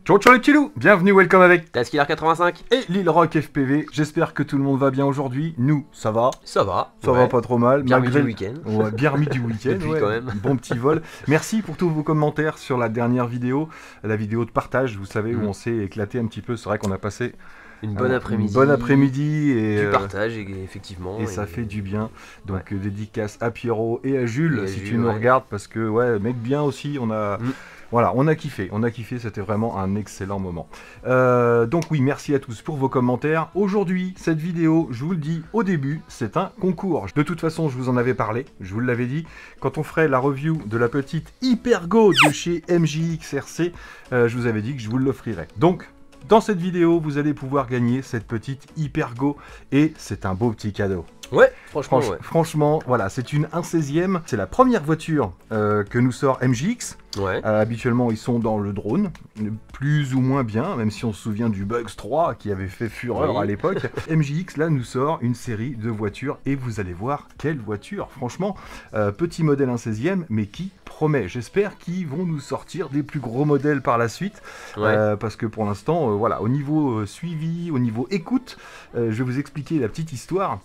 Ciao ciao les petits loups, bienvenue, welcome avec Taskiller85 et Lil Rock FPV. J'espère que tout le monde va bien aujourd'hui. Nous, ça va. Ça va. Ça va pas trop mal. Bien malgré remis du week-end. Ouais, bien remis du week-end. Depuis ouais. quand même. Bon petit vol. Merci pour tous vos commentaires sur la dernière vidéo. La vidéo de partage, vous savez, où on s'est éclaté un petit peu. C'est vrai qu'on a passé Une bonne après-midi. Une bonne après-midi et Du partage, effectivement. et ça fait du bien. Donc dédicace à Pierrot et à Jules, Et à si Jules, tu nous ouais. regardes, parce que ouais, mec bien aussi, on a... Voilà, on a kiffé, c'était vraiment un excellent moment. Donc oui, merci à tous pour vos commentaires. Aujourd'hui, cette vidéo, je vous le dis au début, c'est un concours. De toute façon, je vous en avais parlé, je vous l'avais dit. Quand on ferait la review de la petite Hypergo de chez MJXRC, je vous avais dit que je vous l'offrirais. Donc, dans cette vidéo, vous allez pouvoir gagner cette petite Hypergo et c'est un beau petit cadeau. Ouais, franchement, ouais. Franchement, voilà, c'est une 1/16e. C'est la première voiture que nous sort MJX. Ouais. Habituellement, ils sont dans le drone, plus ou moins bien, même si on se souvient du Bugs 3 qui avait fait fureur à l'époque. MJX, là, nous sort une série de voitures et vous allez voir quelle voiture. Franchement, petit modèle 1/16e, mais qui promet. J'espère qu'ils vont nous sortir des plus gros modèles par la suite, parce que pour l'instant, voilà, au niveau suivi, au niveau écoute, je vais vous expliquer la petite histoire.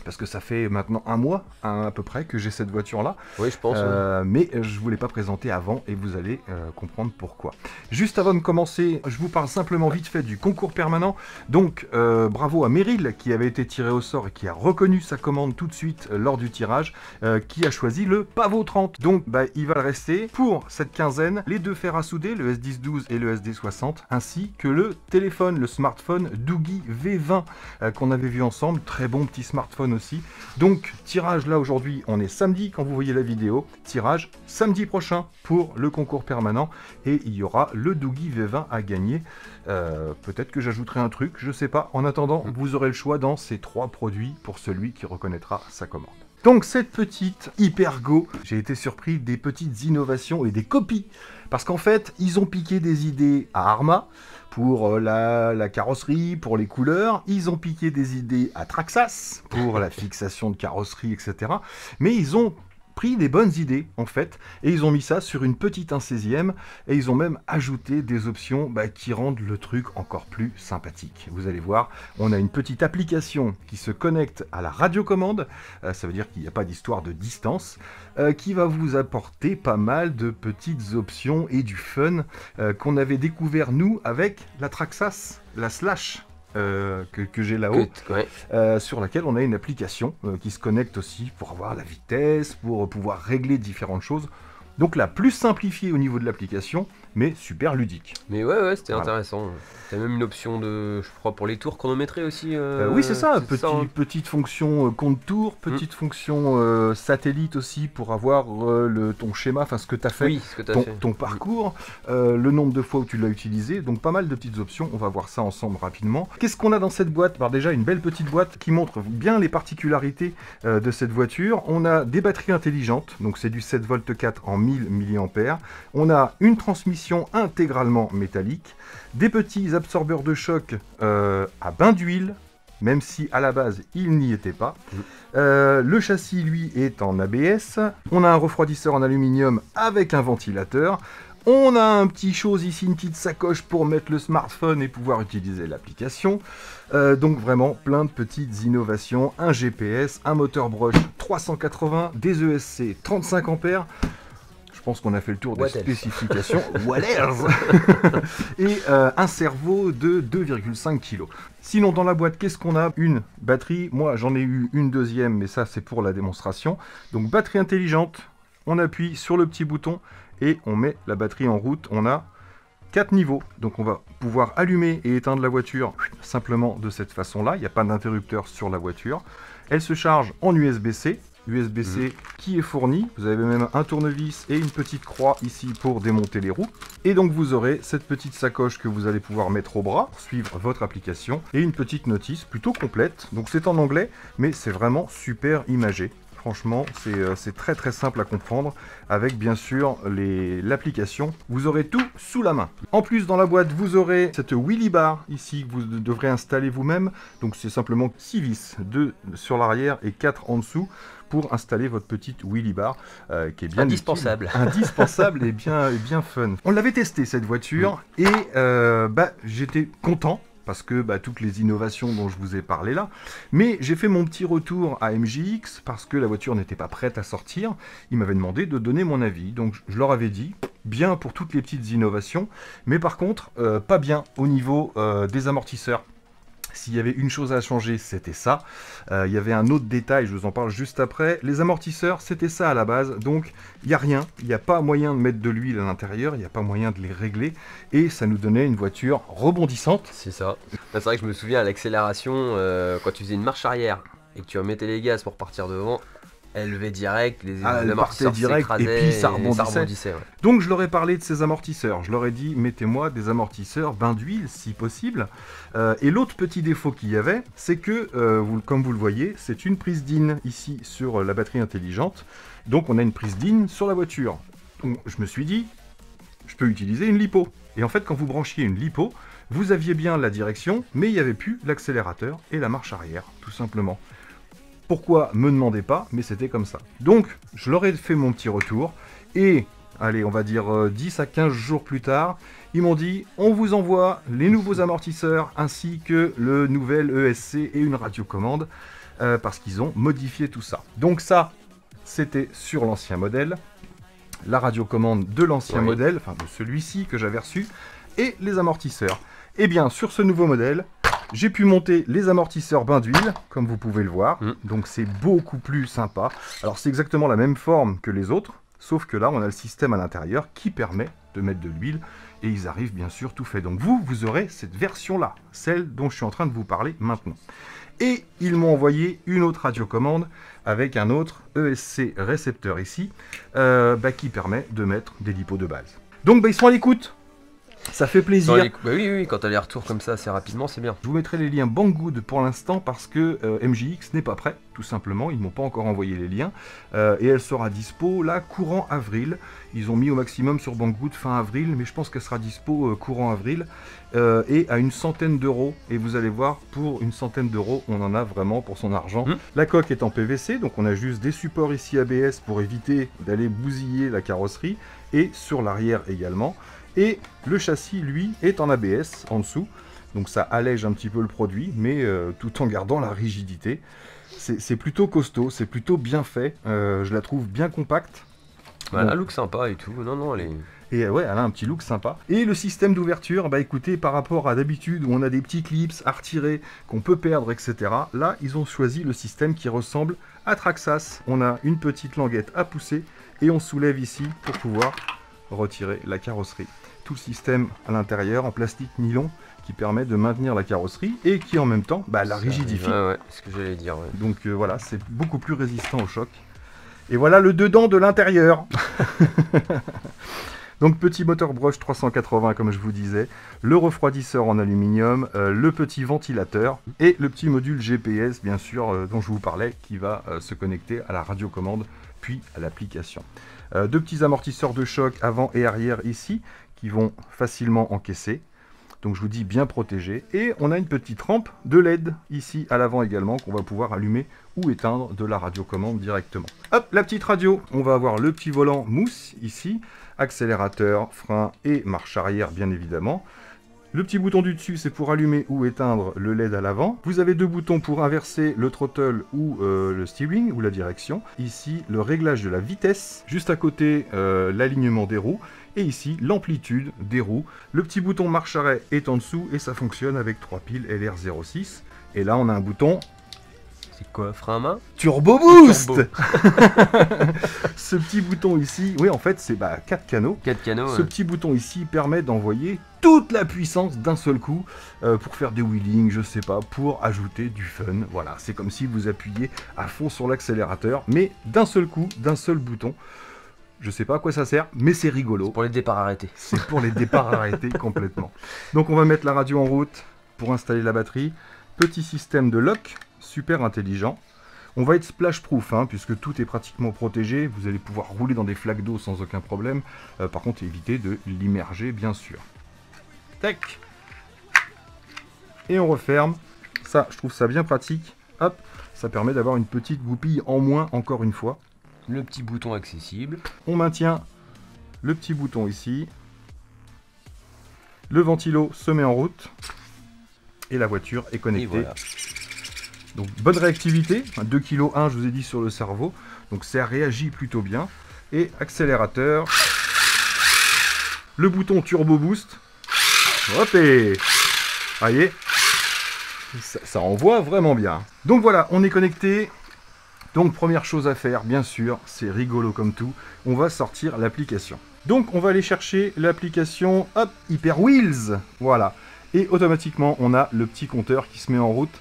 Parce que ça fait maintenant un mois à peu près que j'ai cette voiture-là. Oui, je pense. Mais je ne vous l'ai pas présentée avant et vous allez comprendre pourquoi. Juste avant de commencer, je vous parle simplement vite fait du concours permanent. Donc, bravo à Meryl qui avait été tiré au sort et qui a reconnu sa commande tout de suite lors du tirage, qui a choisi le Pavo 30. Donc, il va le rester pour cette quinzaine, les deux fers à souder, le S10-12 et le SD60, ainsi que le téléphone, le smartphone Doogie V20 qu'on avait vu ensemble. Très bon petit smartphone aussi. Donc tirage là aujourd'hui, on est samedi quand vous voyez la vidéo, tirage samedi prochain pour le concours permanent et il y aura le Doogie V20 à gagner. Peut-être que j'ajouterai un truc, je sais pas. En attendant, vous aurez le choix dans ces 3 produits pour celui qui reconnaîtra sa commande. Donc cette petite Hypergo, j'ai été surpris des petites innovations et des copies. Parce qu'en fait, ils ont piqué des idées à Arma pour la carrosserie, pour les couleurs. Ils ont piqué des idées à Traxxas pour la fixation de carrosserie, etc. Mais ils ont pris des bonnes idées en fait et ils ont mis ça sur une petite 1/16e et ils ont même ajouté des options qui rendent le truc encore plus sympathique. Vous allez voir, on a une petite application qui se connecte à la radiocommande, ça veut dire qu'il n'y a pas d'histoire de distance, qui va vous apporter pas mal de petites options et du fun qu'on avait découvert nous avec la Traxxas, la Slash. Que j'ai là-haut, sur laquelle on a une application qui se connecte aussi pour avoir la vitesse, pour pouvoir régler différentes choses. Donc la plus simplifiée au niveau de l'application, mais super ludique. Mais ouais, c'était intéressant. T'as même une option de, je crois, pour les tours chronométrés aussi. Oui, c'est ça, petite fonction compte tour, petite fonction satellite aussi pour avoir ton schéma, enfin ce que tu as fait, ton parcours, le nombre de fois où tu l'as utilisé, donc pas mal de petites options, on va voir ça ensemble rapidement. Qu'est-ce qu'on a dans cette boîte? Alors déjà une belle petite boîte qui montre bien les particularités de cette voiture. On a des batteries intelligentes, donc c'est du 7V4 en 1000 mAh. On a une transmission intégralement métallique, des petits absorbeurs de choc à bain d'huile, même si à la base il n'y était pas. Le châssis lui est en ABS. On a un refroidisseur en aluminium avec un ventilateur. On a un petit chose ici, une petite sacoche pour mettre le smartphone et pouvoir utiliser l'application. Donc vraiment plein de petites innovations. Un GPS, un moteur brush 380, des ESC 35 ampères. Je pense qu'on a fait le tour des spécifications. What else? Et un cerveau de 2,5 kg. Sinon, dans la boîte, qu'est-ce qu'on a? Une batterie. Moi, j'en ai eu une deuxième, mais ça, c'est pour la démonstration. Donc, batterie intelligente. On appuie sur le petit bouton et on met la batterie en route. On a 4 niveaux. Donc, on va pouvoir allumer et éteindre la voiture simplement de cette façon-là. Il n'y a pas d'interrupteur sur la voiture. Elle se charge en USB-C. USB-C qui est fourni, vous avez même un tournevis et une petite croix ici pour démonter les roues. Et donc vous aurez cette petite sacoche que vous allez pouvoir mettre au bras pour suivre votre application et une petite notice plutôt complète. Donc c'est en anglais, mais c'est vraiment super imagé. Franchement, c'est très très simple à comprendre, avec bien sûr l'application. Vous aurez tout sous la main. En plus, dans la boîte, vous aurez cette Wheelie Bar ici que vous devrez installer vous-même. Donc c'est simplement 6 vis, 2 sur l'arrière et 4 en dessous, pour installer votre petite Wheelie Bar, qui est bien indispensable. Utile, indispensable et bien fun. On l'avait testé cette voiture, et j'étais content. Parce que toutes les innovations dont je vous ai parlé là. Mais j'ai fait mon petit retour à MJX parce que la voiture n'était pas prête à sortir. Ils m'avaient demandé de donner mon avis. Donc je leur avais dit, bien pour toutes les petites innovations, mais par contre, pas bien au niveau des amortisseurs. S'il y avait une chose à changer, c'était ça. Il y avait un autre détail, je vous en parle juste après. Les amortisseurs, c'était ça à la base. Donc, il n'y a rien. Il n'y a pas moyen de mettre de l'huile à l'intérieur. Il n'y a pas moyen de les régler. Et ça nous donnait une voiture rebondissante. C'est ça. C'est vrai que je me souviens à l'accélération, quand tu faisais une marche arrière et que tu remettais les gaz pour partir devant, elle levait direct, les amortisseurs s'écrasaient et puis ça rebondissait. Ouais. Donc je leur ai parlé de ces amortisseurs. Je leur ai dit, mettez-moi des amortisseurs bain d'huile si possible. Et l'autre petit défaut qu'il y avait, c'est que, comme vous le voyez, c'est une prise DIN ici sur la batterie intelligente. Donc on a une prise DIN sur la voiture. Donc je me suis dit, je peux utiliser une lipo. Et en fait, quand vous branchiez une lipo, vous aviez bien la direction, mais il n'y avait plus l'accélérateur et la marche arrière, tout simplement. Pourquoi, me demandez pas, mais c'était comme ça. Donc, je leur ai fait mon petit retour, et, allez, on va dire 10 à 15 jours plus tard, ils m'ont dit, on vous envoie les nouveaux amortisseurs, ainsi que le nouvel ESC et une radiocommande, parce qu'ils ont modifié tout ça. Donc ça, c'était sur l'ancien modèle, la radiocommande de l'ancien modèle, enfin de celui-ci que j'avais reçu, et les amortisseurs. Et bien, sur ce nouveau modèle, j'ai pu monter les amortisseurs bain d'huile, comme vous pouvez le voir. Donc c'est beaucoup plus sympa. Alors c'est exactement la même forme que les autres, sauf que là on a le système à l'intérieur qui permet de mettre de l'huile. Et ils arrivent bien sûr tout fait. Donc vous aurez cette version-là, celle dont je suis en train de vous parler maintenant. Et ils m'ont envoyé une autre radiocommande avec un autre ESC récepteur ici, qui permet de mettre des lipos de base. Donc ils sont à l'écoute. Ça fait plaisir. Oui, quand t'as les retours comme ça assez rapidement, c'est bien. Je vous mettrai les liens Banggood pour l'instant parce que MJX n'est pas prêt, tout simplement. Ils m'ont pas encore envoyé les liens. Et elle sera dispo là courant avril. Ils ont mis au maximum sur Banggood fin avril, mais je pense qu'elle sera dispo courant avril. Et à une centaine d'euros. Et vous allez voir, pour une centaine d'euros, on en a vraiment pour son argent. La coque est en PVC, donc on a juste des supports ici ABS pour éviter d'aller bousiller la carrosserie. Et sur l'arrière également. Et le châssis, lui, est en ABS en dessous. Donc ça allège un petit peu le produit, mais tout en gardant la rigidité. C'est plutôt costaud, c'est plutôt bien fait. Je la trouve bien compacte. Elle a un look sympa et tout. Non, elle est... Et ouais, elle a un petit look sympa. Et le système d'ouverture, écoutez, par rapport à d'habitude où on a des petits clips à retirer, qu'on peut perdre, etc. Là, ils ont choisi le système qui ressemble à Traxxas. On a une petite languette à pousser et on soulève ici pour pouvoir retirer la carrosserie. Tout le système à l'intérieur en plastique nylon qui permet de maintenir la carrosserie et qui en même temps la rigidifie. Ouais, c'est ce que j'allais dire. Ouais. Donc voilà, c'est beaucoup plus résistant au choc. Et voilà le dedans de l'intérieur. Donc petit moteur Brush 380 comme je vous disais, le refroidisseur en aluminium, le petit ventilateur et le petit module GPS bien sûr dont je vous parlais qui va se connecter à la radiocommande puis à l'application. Deux petits amortisseurs de choc avant et arrière ici qui vont facilement encaisser. Donc je vous dis bien protégé. Et on a une petite rampe de LED ici à l'avant également qu'on va pouvoir allumer ou éteindre de la radiocommande directement. Hop, la petite radio. On va avoir le petit volant mousse ici, accélérateur, frein et marche arrière bien évidemment. Le petit bouton du dessus, c'est pour allumer ou éteindre le LED à l'avant. Vous avez deux boutons pour inverser le throttle ou le steering ou la direction. Ici, le réglage de la vitesse. Juste à côté, l'alignement des roues. Et ici, l'amplitude des roues. Le petit bouton marche-arrêt est en dessous et ça fonctionne avec 3 piles LR06. Et là, on a un bouton... C'est quoi, frein à main? Turbo Boost. Ce petit bouton ici, oui en fait c'est 4 canaux. 4 canaux. Ce petit bouton ici permet d'envoyer toute la puissance d'un seul coup pour faire des wheelings, je sais pas, pour ajouter du fun. Voilà, c'est comme si vous appuyez à fond sur l'accélérateur, mais d'un seul coup, d'un seul bouton. Je sais pas à quoi ça sert, mais c'est rigolo. C'est pour les départs arrêtés. C'est pour les départs arrêtés complètement. Donc on va mettre la radio en route pour installer la batterie. Petit système de lock, super intelligent. On va être splash proof, hein, puisque tout est pratiquement protégé. Vous allez pouvoir rouler dans des flaques d'eau sans aucun problème. Par contre, évitez de l'immerger, bien sûr. Tac. Et on referme. Ça, je trouve ça bien pratique. Hop, ça permet d'avoir une petite goupille en moins, encore une fois. Le petit bouton accessible. On maintient le petit bouton ici. Le ventilo se met en route. Et la voiture est connectée. Voilà. Donc bonne réactivité. 2,1 kg, je vous ai dit, sur le cerveau. Donc ça réagit plutôt bien. Et accélérateur. Le bouton turbo boost. Hop et... voyez, ça envoie vraiment bien. Donc voilà, on est connecté. Donc première chose à faire, bien sûr, c'est rigolo comme tout. On va sortir l'application. Donc on va aller chercher l'application, hop, Hyper Wheels. Voilà. Et automatiquement, on a le petit compteur qui se met en route.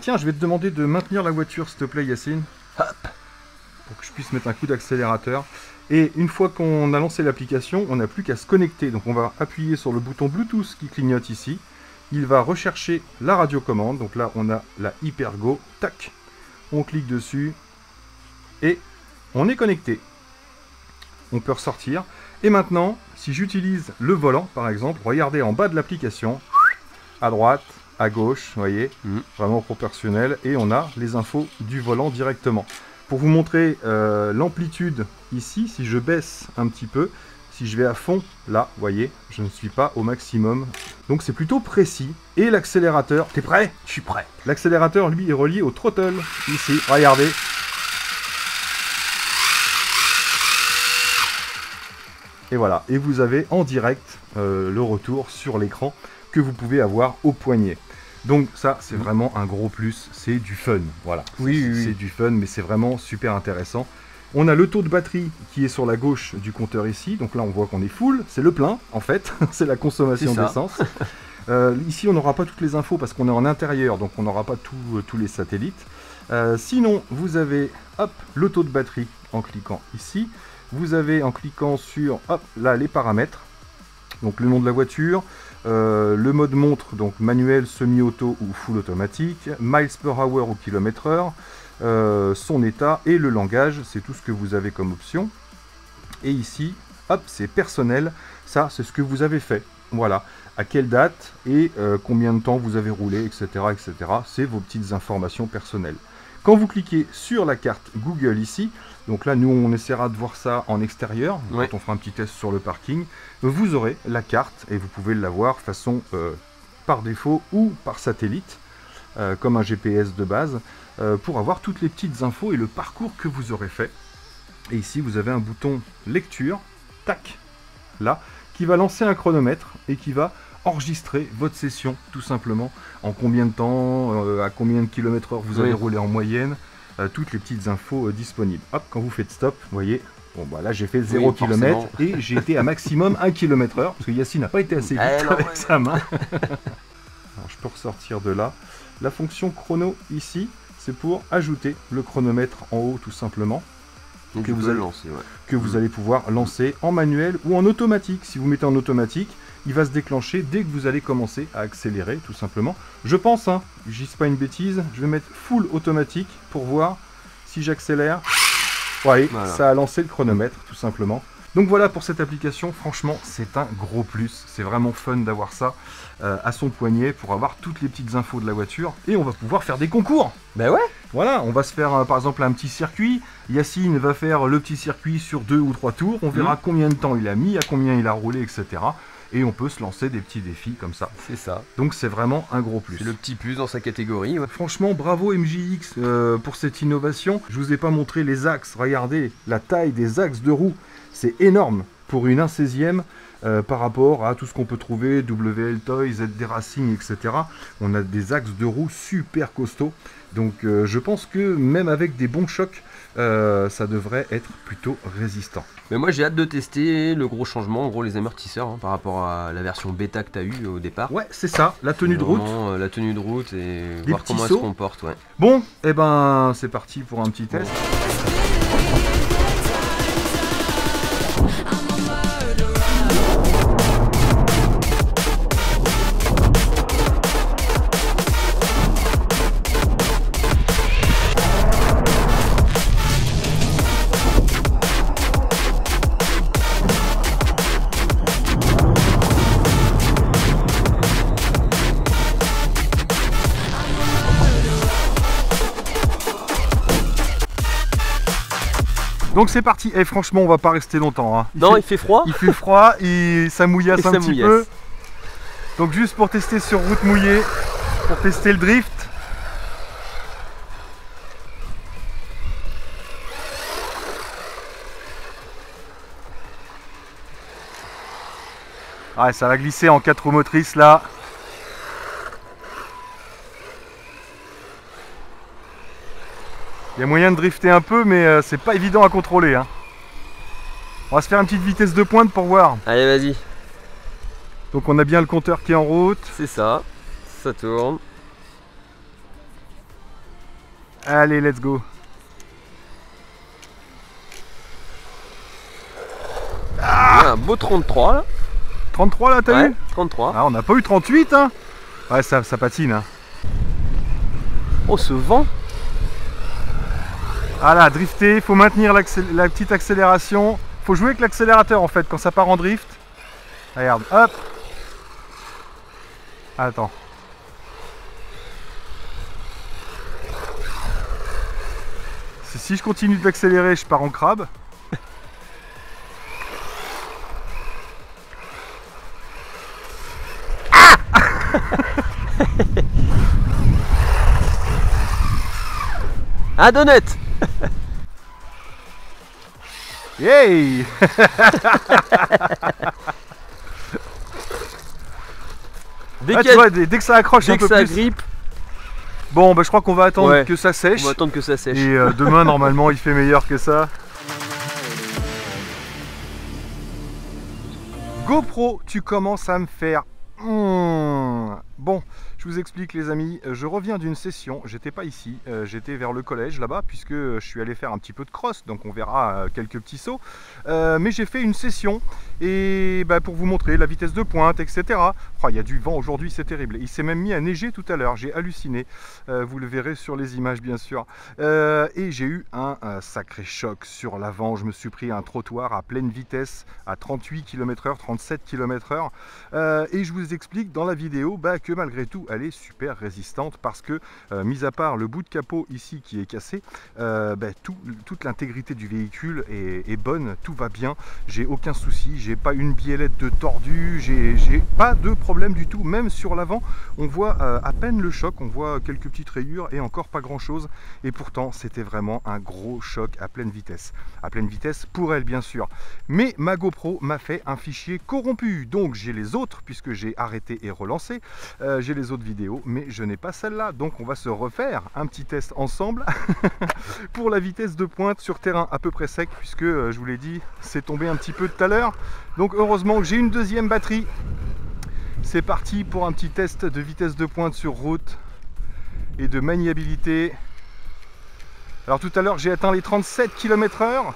Tiens, je vais te demander de maintenir la voiture, s'il te plaît, Yacine. Hop. Pour que je puisse mettre un coup d'accélérateur. Et une fois qu'on a lancé l'application, on n'a plus qu'à se connecter. Donc on va appuyer sur le bouton Bluetooth qui clignote ici. Il va rechercher la radiocommande. Donc là, on a la HyperGo. Tac. On clique dessus. Et on est connecté. On peut ressortir. Et maintenant, si j'utilise le volant, par exemple, regardez en bas de l'application. À droite, à gauche, vous voyez. Vraiment proportionnel. Et on a les infos du volant directement. Pour vous montrer l'amplitude ici, si je baisse un petit peu, si je vais à fond, là, vous voyez, je ne suis pas au maximum. Donc c'est plutôt précis. Et l'accélérateur, t'es prêt? Je suis prêt. L'accélérateur, lui, est relié au throttle. Ici, regardez. Et voilà, et vous avez en direct le retour sur l'écran que vous pouvez avoir au poignet. Donc ça, c'est vraiment un gros plus, c'est du fun, voilà. Oui. C'est du fun, mais c'est vraiment super intéressant. On a le taux de batterie qui est sur la gauche du compteur ici, donc là on voit qu'on est full, c'est le plein en fait, c'est la consommation d'essence. Ici on n'aura pas toutes les infos parce qu'on est en intérieur, donc on n'aura pas tous les satellites. Sinon, vous avez hop, le taux de batterie en cliquant ici. Vous avez en cliquant sur hop, là les paramètres, donc le nom de la voiture, le mode montre, donc manuel, semi-auto ou full automatique, miles per hour ou km/h, son état et le langage, c'est tout ce que vous avez comme option. Et ici, hop, c'est personnel, ça c'est ce que vous avez fait, voilà, à quelle date et combien de temps vous avez roulé, etc. etc. C'est vos petites informations personnelles. Quand vous cliquez sur la carte Google ici, donc là nous on essaiera de voir ça en extérieur, quand on fera un petit test sur le parking, vous aurez la carte et vous pouvez l'avoir façon par défaut ou par satellite, comme un GPS de base, pour avoir toutes les petites infos et le parcours que vous aurez fait. Et ici vous avez un bouton lecture, tac, là, qui va lancer un chronomètre et qui va enregistrer votre session tout simplement, en combien de temps, à combien de km/h vous avez roulé en moyenne, toutes les petites infos disponibles. Hop, quand vous faites stop, vous voyez, bon bah là j'ai fait 0 km et j'ai été à maximum 1 km/h, parce que Yacine n'a pas été assez vite avec sa main. Alors je peux ressortir de là. La fonction chrono ici, c'est pour ajouter le chronomètre en haut tout simplement. Donc que vous allez pouvoir lancer en manuel ou en automatique. Si vous mettez en automatique, il va se déclencher dès que vous allez commencer à accélérer, tout simplement. Je pense, hein, je dis pas une bêtise, je vais mettre full automatique pour voir si j'accélère. Ouais, voilà. Ça a lancé le chronomètre, tout simplement. Donc voilà pour cette application, franchement, c'est un gros plus. C'est vraiment fun d'avoir ça à son poignet pour avoir toutes les petites infos de la voiture. Et on va pouvoir faire des concours. Ben ouais. Voilà, on va se faire par exemple un petit circuit. Yacine va faire le petit circuit sur 2 ou 3 tours. On verra combien de temps il a mis, à combien il a roulé, etc. Et on peut se lancer des petits défis comme ça. C'est ça. Donc c'est vraiment un gros plus. C'est le petit plus dans sa catégorie. Ouais. Franchement, bravo MJX pour cette innovation. Je vous ai pas montré les axes. Regardez la taille des axes de roue. C'est énorme pour une 1/16e par rapport à tout ce qu'on peut trouver, WL Toy, ZD Racing, etc. On a des axes de roue super costauds. Donc je pense que même avec des bons chocs, ça devrait être plutôt résistant. Mais moi j'ai hâte de tester le gros changement, en gros les amortisseurs par rapport à la version bêta que tu as eu au départ. Ouais, c'est ça, la tenue de route. La tenue de route et voir comment elle se comporte. Ouais. Bon, et ben c'est parti pour un petit test. Donc c'est parti. Et franchement, on va pas rester longtemps. Hein. Il fait froid. Il fait froid et ça mouillasse un petit peu. Donc juste pour tester sur route mouillée, pour tester le drift. Ouais, ça va glisser en 4 roues motrices là. Il y a moyen de drifter un peu, mais c'est pas évident à contrôler. Hein. On va se faire une petite vitesse de pointe pour voir. Allez, vas-y. Donc on a bien le compteur qui est en route. C'est ça. Ça tourne. Allez, let's go. Ah, un beau 33 là. 33 là, t'as eu 33. Ah, on n'a pas eu 38, hein. Ouais, ça patine. Hein. Oh, ce vent. Ah là, drifter, faut maintenir la petite accélération. Faut jouer avec l'accélérateur en fait quand ça part en drift. Regarde, hop. Attends. Si je continue d'accélérer, je pars en crabe. Un donut. Yay. Dès, ah, tu vois, dès que ça accroche un peu plus. Grippe. Bon, bah, je crois qu'on va attendre que ça sèche. On va attendre que ça sèche. Et demain, normalement, il fait meilleur que ça. GoPro, tu commences à me faire... Bon, je vous explique les amis, je reviens d'une session, j'étais pas ici, j'étais vers le collège là-bas puisque je suis allé faire un petit peu de cross, donc on verra quelques petits sauts, mais j'ai fait une session et bah, pour vous montrer la vitesse de pointe, etc. Oh, il y a du vent aujourd'hui, c'est terrible, il s'est même mis à neiger tout à l'heure, j'ai halluciné, vous le verrez sur les images bien sûr, et j'ai eu un sacré choc sur l'avant, je me suis pris un trottoir à pleine vitesse à 38 km/h, 37 km/h, et je vous explique dans la vidéo que malgré tout elle est super résistante parce que mis à part le bout de capot ici qui est cassé, toute l'intégrité du véhicule est bonne, tout va bien, j'ai aucun souci, j'ai pas une biellette de tordu, j'ai pas de problème du tout, même sur l'avant on voit à peine le choc, on voit quelques petites rayures et encore pas grand chose, et pourtant c'était vraiment un gros choc à pleine vitesse pour elle bien sûr, mais ma GoPro m'a fait un fichier corrompu, donc j'ai les autres puisque j'ai arrêté et relancé. J'ai les autres vidéos, mais je n'ai pas celle-là, donc on va se refaire un petit test ensemble pour la vitesse de pointe sur terrain à peu près sec, puisque je vous l'ai dit, c'est tombé un petit peu tout à l'heure. Donc heureusement que j'ai une deuxième batterie. C'est parti pour un petit test de vitesse de pointe sur route et de maniabilité. Alors tout à l'heure j'ai atteint les 37 km/h,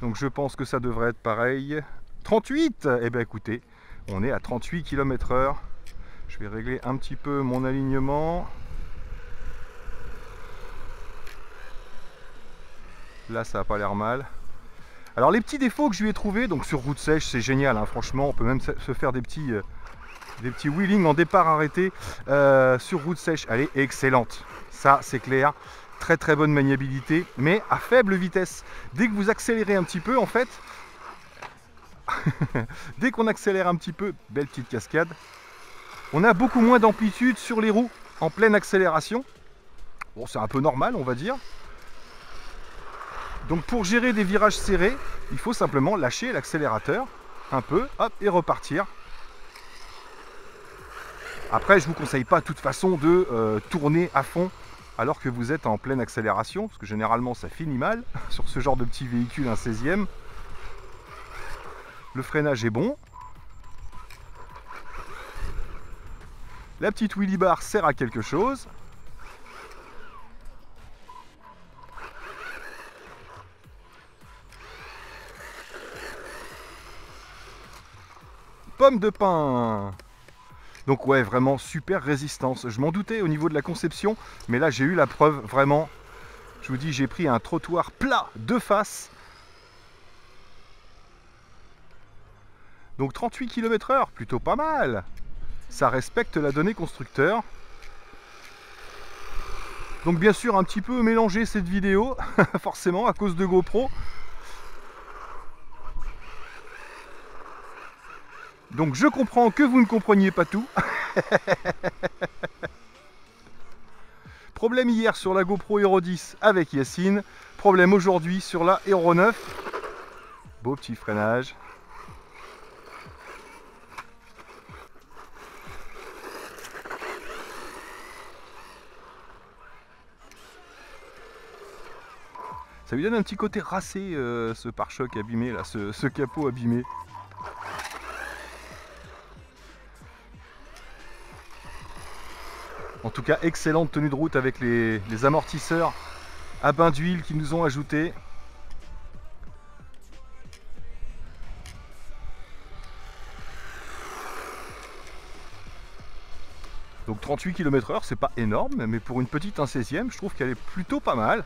donc je pense que ça devrait être pareil. 38, eh bien écoutez, on est à 38 km/h. Je vais régler un petit peu mon alignement. Là, ça n'a pas l'air mal. Alors, les petits défauts que je lui ai trouvés, donc sur route sèche, c'est génial, hein, franchement, on peut même se faire des petits wheelings en départ arrêté. Sur route sèche, elle est excellente. Ça, c'est clair. Très très bonne maniabilité, mais à faible vitesse. Dès que vous accélérez un petit peu, en fait, dès qu'on accélère un petit peu, belle petite cascade, on a beaucoup moins d'amplitude sur les roues en pleine accélération. Bon, c'est un peu normal, on va dire. Donc pour gérer des virages serrés, il faut simplement lâcher l'accélérateur un peu, hop, et repartir. Après, je ne vous conseille pas de toute façon de tourner à fond alors que vous êtes en pleine accélération, parce que généralement ça finit mal sur ce genre de petit véhicule, un 16e. Le freinage est bon. La petite wheelie bar sert à quelque chose. Pomme de pin. Donc ouais, vraiment super résistance. Je m'en doutais au niveau de la conception, mais là j'ai eu la preuve vraiment. Je vous dis, j'ai pris un trottoir plat de face. Donc 38 km/h, plutôt pas mal. Ça respecte la donnée constructeur. Donc bien sûr un petit peu mélangé cette vidéo, forcément à cause de GoPro. Donc je comprends que vous ne compreniez pas tout. Problème hier sur la GoPro Hero 10 avec Yacine. Problème aujourd'hui sur la Hero 9. Beau petit freinage. Ça lui donne un petit côté racé, ce pare-choc abîmé, là, ce capot abîmé. En tout cas, excellente tenue de route avec les amortisseurs à bain d'huile qu'ils nous ont ajoutés. Donc 38 km/h, c'est pas énorme, mais pour une petite 1/16e, je trouve qu'elle est plutôt pas mal.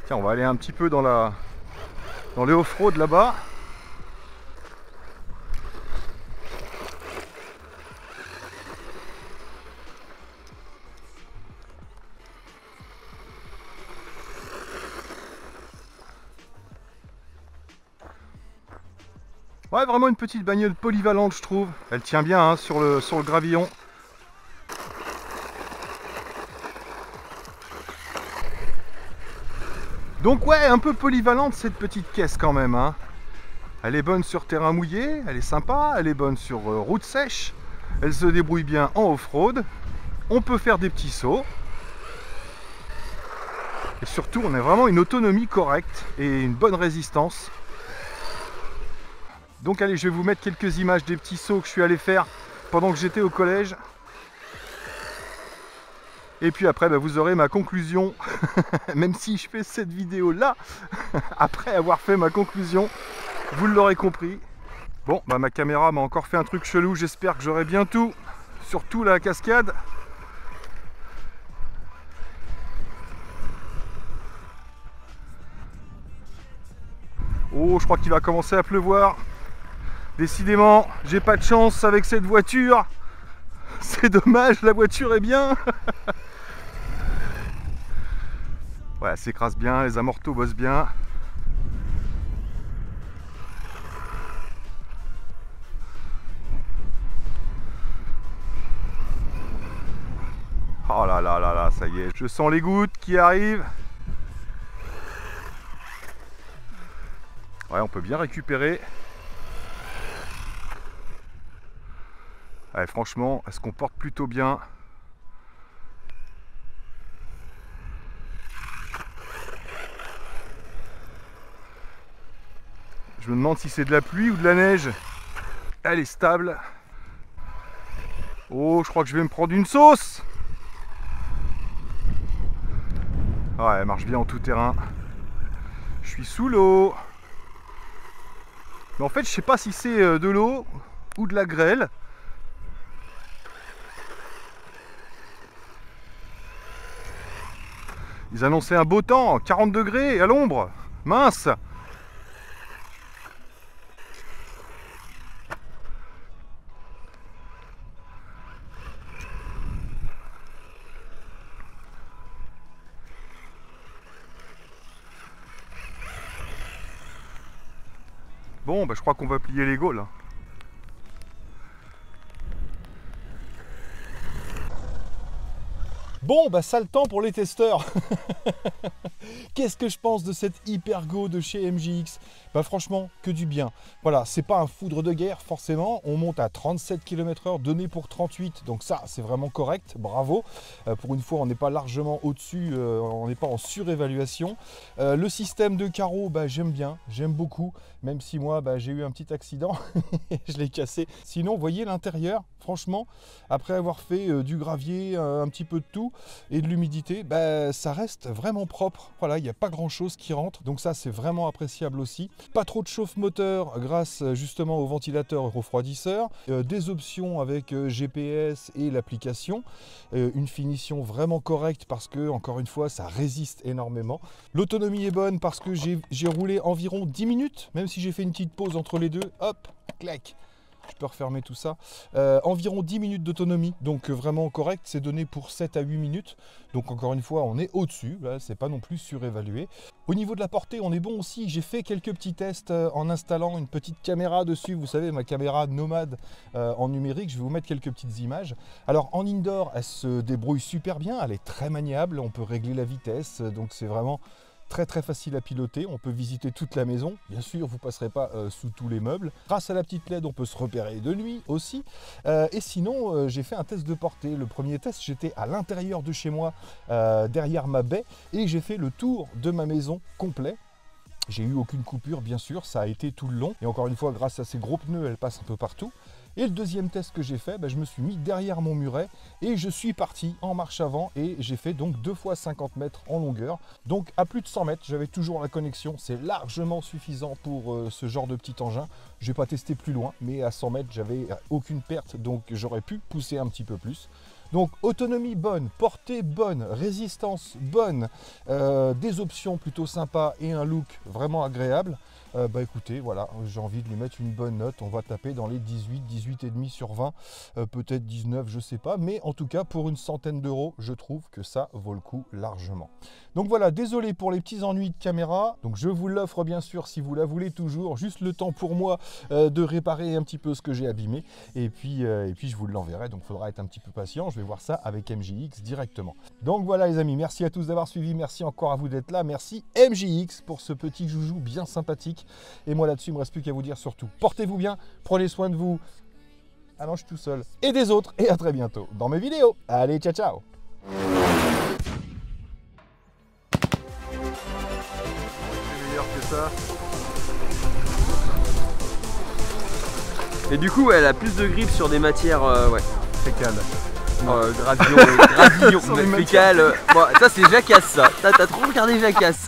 Tiens, on va aller un petit peu dans les off-road là-bas. Ouais, vraiment une petite bagnole polyvalente, je trouve. Elle tient bien hein, sur le gravillon. Donc ouais, un peu polyvalente cette petite caisse quand même. Hein. Elle est bonne sur terrain mouillé, elle est sympa, elle est bonne sur route sèche. Elle se débrouille bien en off-road. On peut faire des petits sauts. Et surtout, on a vraiment une autonomie correcte et une bonne résistance. Donc allez, je vais vous mettre quelques images des petits sauts que je suis allé faire pendant que j'étais au collège. Et puis après, bah, vous aurez ma conclusion, même si je fais cette vidéo là, après avoir fait ma conclusion, vous l'aurez compris. Bon, bah, ma caméra m'a encore fait un truc chelou, j'espère que j'aurai bien tout, surtout la cascade. Oh, je crois qu'il va commencer à pleuvoir. Décidément, j'ai pas de chance avec cette voiture. C'est dommage, la voiture est bien. Ouais, elle s'écrase bien, les amortos bossent bien. Oh là là là là, ça y est, je sens les gouttes qui arrivent. Ouais, on peut bien récupérer. Ouais, franchement, elle se comporte plutôt bien. Je me demande si c'est de la pluie ou de la neige. Elle est stable. Oh, je crois que je vais me prendre une sauce. Ouais, elle marche bien en tout terrain. Je suis sous l'eau. Mais en fait, je sais pas si c'est de l'eau ou de la grêle. Ils annonçaient un beau temps, 40 degrés à l'ombre. Mince. Bon, bah, je crois qu'on va plier les gaules. Bon, bah ça le temps pour les testeurs. Qu'est-ce que je pense de cette Hypergo de chez MJX? Bah franchement, que du bien. Voilà, c'est pas un foudre de guerre forcément. On monte à 37 km/h, donné pour 38. Donc ça, c'est vraiment correct. Bravo. Pour une fois, on n'est pas largement au-dessus. On n'est pas en surévaluation. Le système de carreaux, bah, j'aime bien. J'aime beaucoup. Même si moi, bah, j'ai eu un petit accident. Je l'ai cassé. Sinon, vous voyez l'intérieur. Franchement, après avoir fait du gravier, un petit peu de tout, et de l'humidité, bah, ça reste vraiment propre. Voilà, il n'y a pas grand chose qui rentre, donc ça c'est vraiment appréciable aussi. Pas trop de chauffe-moteur grâce justement au ventilateur et refroidisseur, des options avec GPS et l'application, une finition vraiment correcte parce que encore une fois ça résiste énormément. L'autonomie est bonne parce que j'ai roulé environ 10 minutes, même si j'ai fait une petite pause entre les deux, hop, clac. Je peux refermer tout ça. Environ 10 minutes d'autonomie, donc vraiment correct. C'est donné pour 7 à 8 minutes. Donc encore une fois, on est au-dessus. C'est pas non plus surévalué. Au niveau de la portée, on est bon aussi. J'ai fait quelques petits tests en installant une petite caméra dessus. Vous savez, ma caméra nomade en numérique. Je vais vous mettre quelques petites images. Alors en indoor, elle se débrouille super bien. Elle est très maniable. On peut régler la vitesse. Donc c'est vraiment très facile à piloter, on peut visiter toute la maison, bien sûr vous ne passerez pas sous tous les meubles. Grâce à la petite LED on peut se repérer de nuit aussi. Et sinon j'ai fait un test de portée. Le premier test j'étais à l'intérieur de chez moi, derrière ma baie, et j'ai fait le tour de ma maison complet. J'ai eu aucune coupure bien sûr, ça a été tout le long. Et encore une fois grâce à ces gros pneus elle passe un peu partout. Et le deuxième test que j'ai fait, je me suis mis derrière mon muret et je suis parti en marche avant et j'ai fait donc 2 fois 50 mètres en longueur. Donc à plus de 100 mètres, j'avais toujours la connexion, c'est largement suffisant pour ce genre de petit engin. Je n'ai pas testé plus loin, mais à 100 mètres, j'avais aucune perte, donc j'aurais pu pousser un petit peu plus. Donc autonomie bonne, portée bonne, résistance bonne, des options plutôt sympas et un look vraiment agréable. Écoutez, voilà, j'ai envie de lui mettre une bonne note. On va taper dans les 18, 18,5 sur 20, peut-être 19, je sais pas. Mais en tout cas, pour une centaine d'euros, je trouve que ça vaut le coup largement. Donc voilà, désolé pour les petits ennuis de caméra. Donc je vous l'offre bien sûr si vous la voulez toujours. Juste le temps pour moi de réparer un petit peu ce que j'ai abîmé. Et puis je vous l'enverrai. Donc il faudra être un petit peu patient. Je vais voir ça avec MJX directement. Donc voilà les amis, merci à tous d'avoir suivi. Merci encore à vous d'être là. Merci MJX pour ce petit joujou bien sympathique. Et moi là-dessus, il ne me reste plus qu'à vous dire surtout, portez-vous bien, prenez soin de vous. Ah non, je suis tout seul. Et des autres. Et à très bientôt dans mes vidéos. Allez, ciao, ciao. C'est meilleur que ça. Et du coup, elle a plus de grip sur des matières Fécales. gravillon, fécales. Bon, ça c'est Jacasse ça. T'as trop regardé Jacasse.